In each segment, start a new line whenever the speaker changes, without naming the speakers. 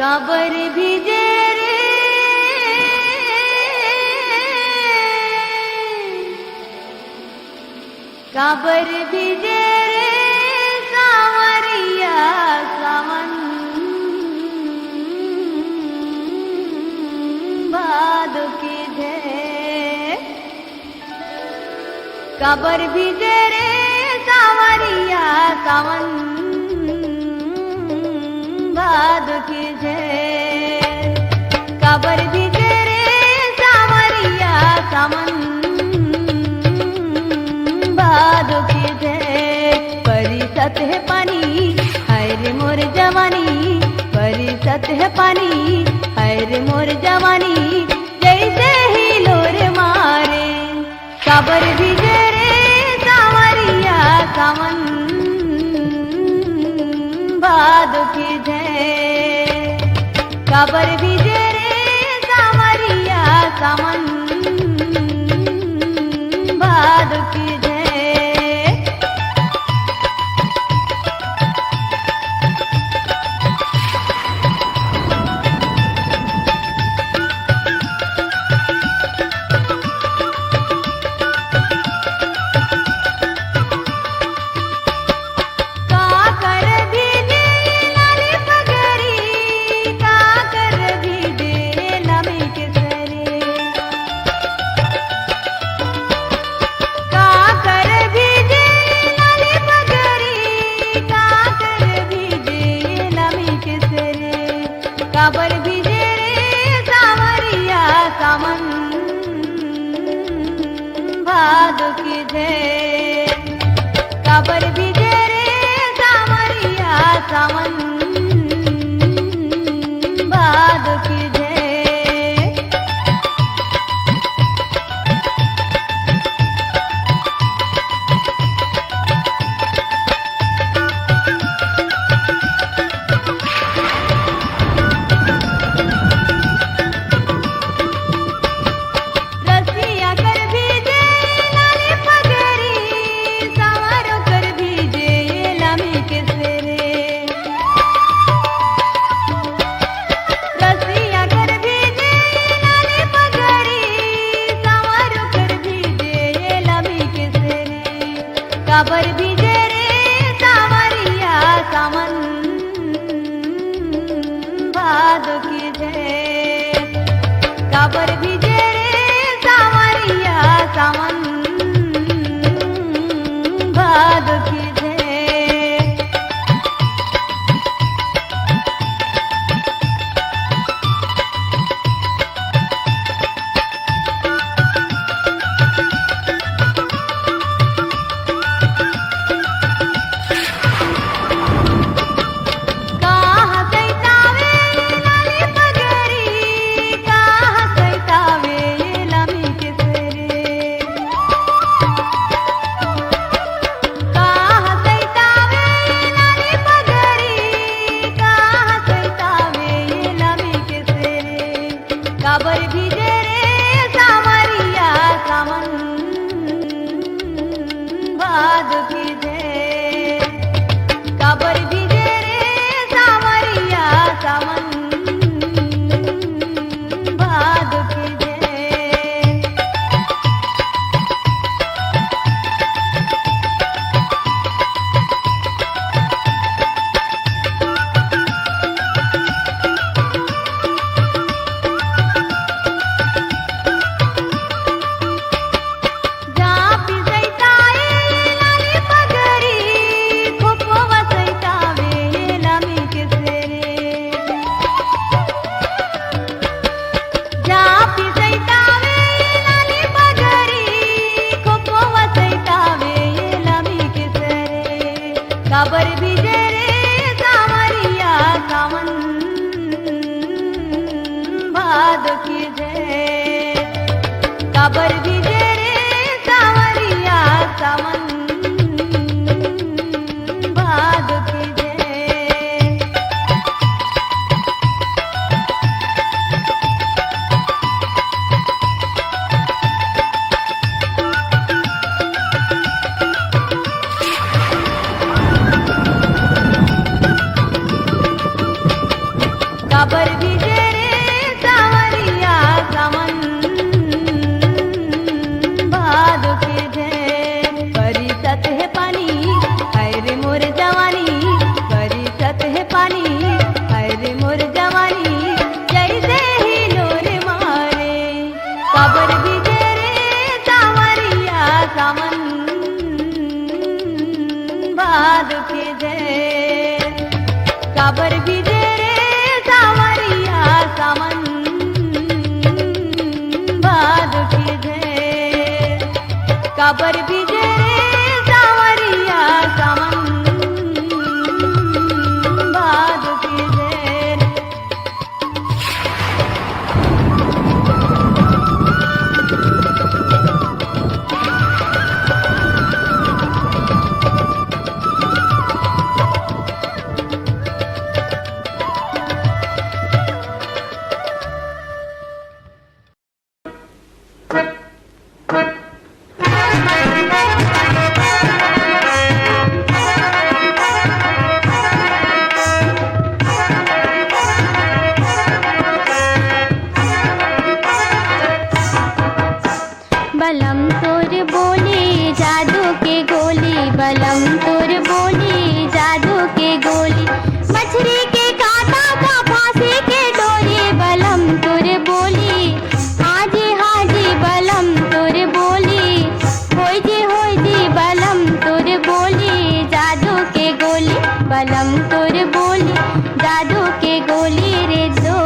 काबर भीजे रे काबर भीजे रे सावरिया सावन भादो की धे काबर भीजे रे सावरिया सावन भादो की धे काबर भीजे रे सावरिया सावन भादो की धे परिसत है पानी हाय रे मोर जवानी परिसत है पानी हाय रे मोर जवानी जैसे ही लोर मारे काबर भीजे रे सावरिया सावन भादो की धे काबर भीजे रे सावरिया सावन भादो की धे काबर भीजे रे सावरिया सावन भादो की धे काबर भीजे रे सावरिया सावन भादो की धे काबर भीजे रे सावरिया सावन भादो की धे काबर भीजे रे सावरिया सावन भादो की धे काबर भीजे रे सावरिया सावन भादो की धे काबर भीजे रे सावरिया सावन भादो की धे काबर भीजे रे सावरिया सावन भादो की धे काबर भीजे रे सावरिया सावन भादो की धे काबर काबर भिजे रे सावरिया सावन भाद भिजे काबर भिजे रे सावरिया सावन भाद भिजे
बलम तोर बोली जादू के गोली बलम तोर बोली जादू के गोली मछली के कांटा का फांसी के डोरी बलम तोर बोली हाजी बलम तोर बोली होई जी बलम तोर बोली जादू के गोली बलम तोर बोली जादू के गोली रे दो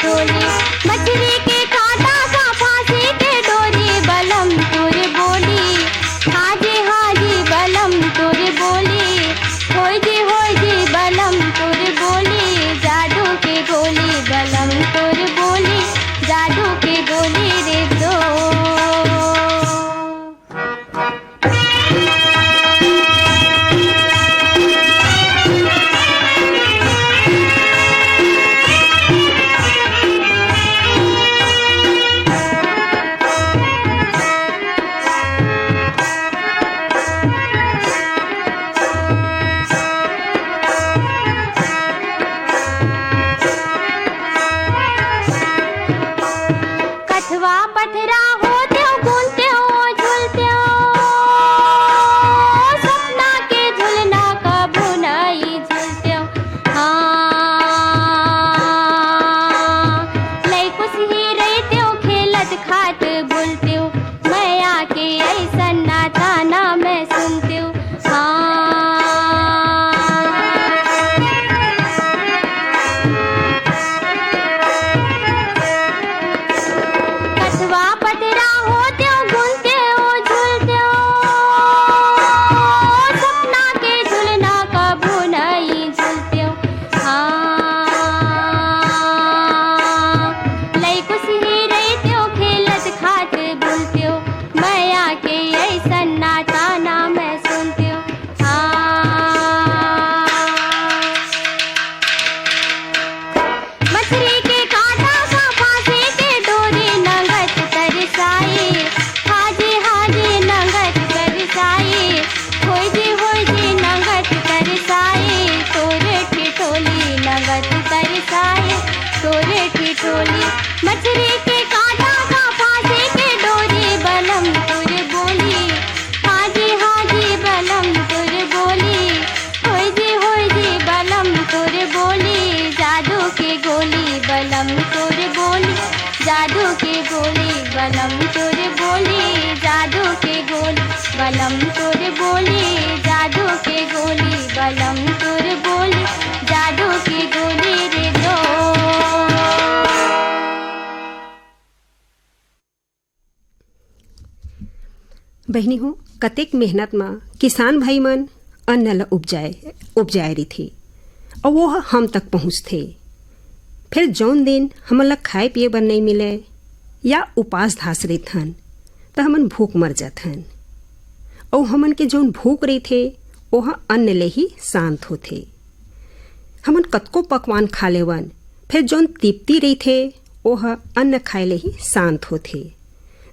मछली के कांटा का फांसी के डोरी बलम तोर बोली हाजी बलम तोर बोली होई जी बलम तोर बोली जादू के गोली बलम तोर बोली जादू के गोली रे दो पथरा होते हो घूमते हो झूलते हो सपना के झूलना कबू नहीं झूलते हो लई कुछ ही रहते हो खेलत खात बोलते हो मैं आके ऐसा ना ताना मैं सुनते हो पतरा होते हो घूमते हो झूलते हो सपना के झूलना कबू नहीं झूलते हो लई कुछ ही रहते हो खेलत खात बोलते हो मैं आके ऐसा ना ताना मैं सुनते हो मछली के कांटा का फांसी के डोरी नंगत तरसाई हाजी नंगत तरसाई होई जी नंगत तरसाई तोरे ठिठोली नंगत तरसाई तोरे बलम तोर बोली जादू के गोली, बलम तोर बोली जादू की गोली रे लो।
बहनी हो कतेक मेहनत में किसान भाई मन अन्न ल उपजाए रही थी और वो हम तक पहुँचते। फिर जौन दिन हमन ला खाए पिए बर नहीं मिले या उपास धास रही थन तो हमन भूख मर जाथन। और हमन के जौन भूख रही थे वह अन्न ले ही शांत होते। हमन कतको पकवान खा लेवन फिर जौन तृप्ति रही थे वह अन्न खाए ले ही शांत होते।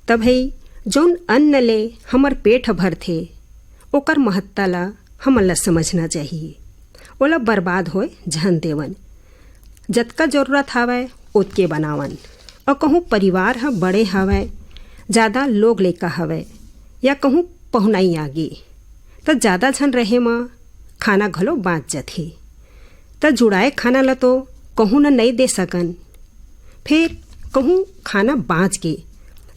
तब है जौन अन्न ले हमर पेट भरथे ओकर महत्ता ला हमन ला समझना चाहिए। ओला बर्बाद होए झन देवन, जतका जरूरत हवय ओतके बनावन। और कहूँ परिवार ह बड़े हवय, ज़्यादा लोग लेका हवय या कहूँ पहुनाई आगे तो ज़्यादा झन रहे म खाना घलो बाँच जाथे। त जुड़ाए खाना ला तो कहूँ न नहीं दे सकन, फिर कहूँ खाना बाँच के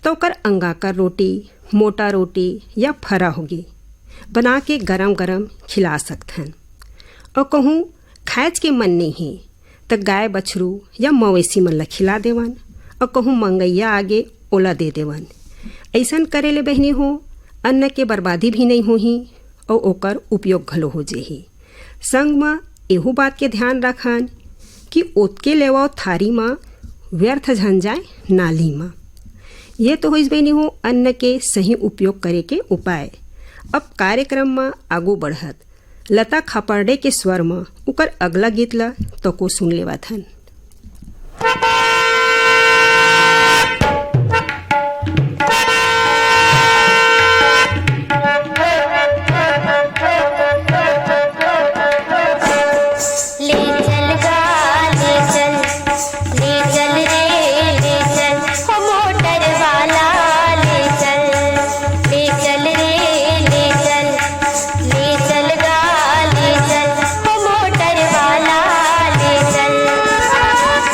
तो ओकर अंगाकर रोटी, मोटा रोटी या फरा होगी बना के गरम गरम खिला सकथन। और कहूँ खाएच के मन नहीं है तो गाय बछरू या मवेशी मन ला खिला देवन। और कहूँ मंगैया आगे ओला दे देवन। ऐसन करे ले बहनी हो अन्न के बर्बादी भी नहीं होही और ओकर उपयोग घलो हो जेही। संग में एहू बात के ध्यान रखन कि ओतके लेवा थारी में व्यर्थ झन जाए नाली में। ये तो होइस बहनी हो अन्न के सही उपयोग करे के उपाय। अब कार्यक्रम में आगू बढ़त लता खापर्डे के स्वर में उकर अगला गीत ला तो को सुन लेवा थन।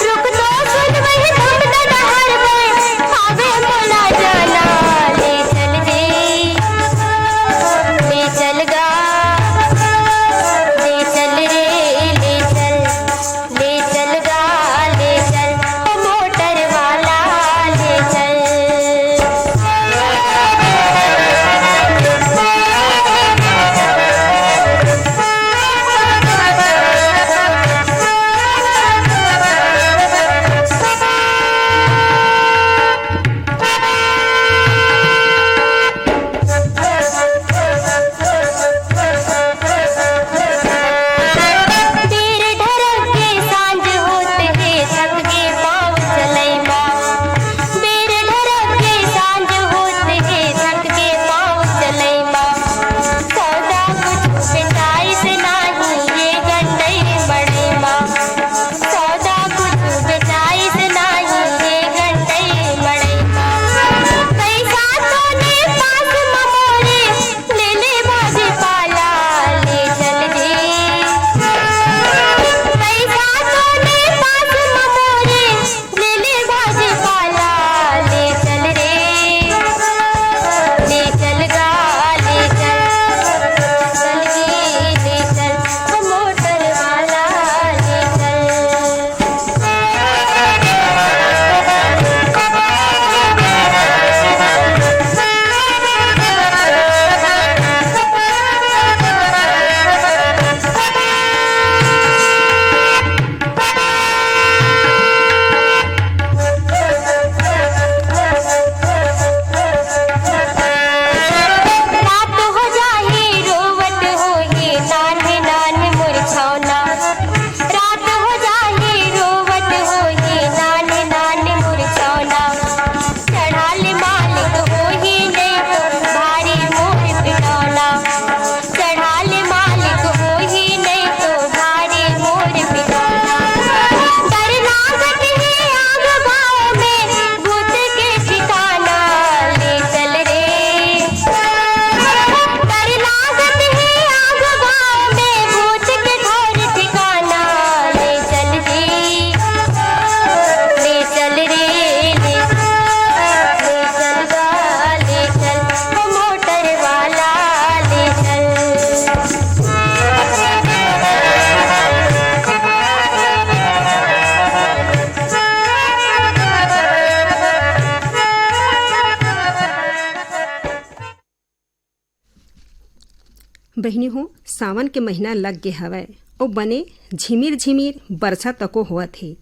रुक तो
बहनी हो सावन के महीना लग गे हवय और बने झिमिर झिमिर बरसा तको होवत हे।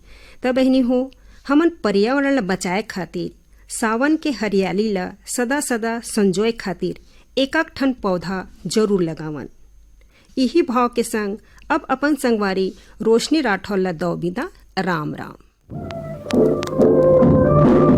त बहनी हो हमन पर्यावरण ल बचाए खातिर सावन के हरियाली ल सदा सदा संजोए खातिर एक ठन पौधा जरूर लगावन। यही भाव के संग अब अपन संगवारी रोशनी राठौर ल दो बिदा। राम राम।